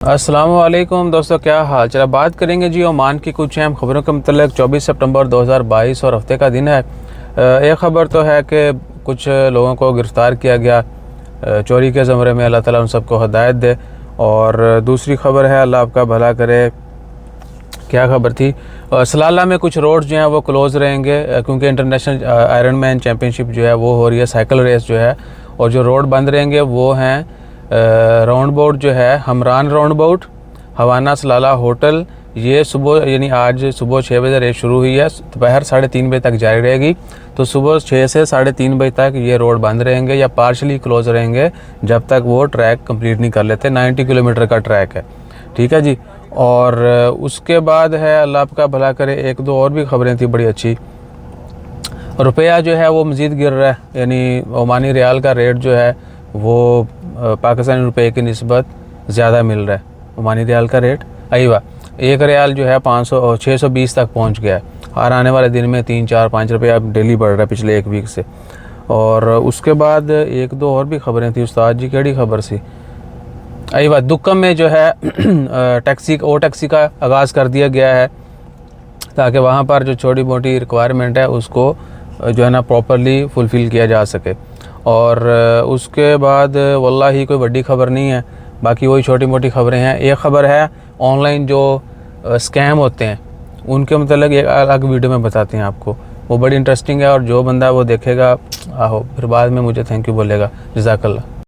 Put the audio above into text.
अस्सलाम वालेकुम दोस्तों, क्या हाल चला। बात करेंगे जी ओमान की कुछ अहम खबरों के मतलब 24 सितंबर 2022 और हफ्ते का दिन है। एक ख़बर तो है कि कुछ लोगों को गिरफ़्तार किया गया चोरी के ज़मरे में। अल्लाह ताला उन सबको हिदायत दे। और दूसरी ख़बर है, अल्लाह आपका भला करे। क्या खबर थी, सलाला में कुछ रोड्स जो हैं वो क्लोज़ रहेंगे क्योंकि इंटरनेशनल आयरन मैन चैम्पियनशिप जो है वो हो रही है, साइकिल रेस जो है। और जो रोड बंद रहेंगे वो हैं राउंड बोट जो है, हमरान राउंड बोट, हवाना सलाला होटल। ये सुबह यानी आज सुबह 6 बजे रेस शुरू हुई है, दोपहर 3:30 बजे तक जारी रहेगी। तो सुबह 6 से 3:30 बजे तक ये रोड बंद रहेंगे या पार्शली क्लोज रहेंगे जब तक वो ट्रैक कंप्लीट नहीं कर लेते। 90 किलोमीटर का ट्रैक है, ठीक है जी। और उसके बाद है, अल्लाह आपका भला करे, एक दो और भी खबरें थी बड़ी अच्छी। रुपया जो है वो मज़ीद गिर रहा है, यानी ओमानी रियाल का रेट जो है वो पाकिस्तानी रुपये की निस्बत ज़्यादा मिल रहा है। ओमानी रियाल का रेट अयवा, एक रियाल जो है 620 तक पहुंच गया है। और आने वाले दिन में 3, 4, 5 रुपये अब डेली बढ़ रहा है पिछले एक वीक से। और उसके बाद एक दो और भी खबरें थी। उस्ताद जी केड़ी खबर सी? अयवा, दुक्कम में जो है टैक्सी का आगाज़ कर दिया गया है ताकि वहाँ पर जो छोटी मोटी रिक्वायरमेंट है उसको जो है ना प्रॉपरली फुलफ़िल किया जा सके। और उसके बाद वल्लाही कोई बड़ी ख़बर नहीं है, बाकी वही छोटी मोटी ख़बरें हैं। एक ख़बर है, ऑनलाइन जो स्कैम होते हैं उनके मतलब एक अलग वीडियो में बताते हैं आपको, वो बड़ी इंटरेस्टिंग है। और जो बंदा वो देखेगा आहो फिर बाद में मुझे थैंक यू बोलेगा। जज़ाकल्लाह।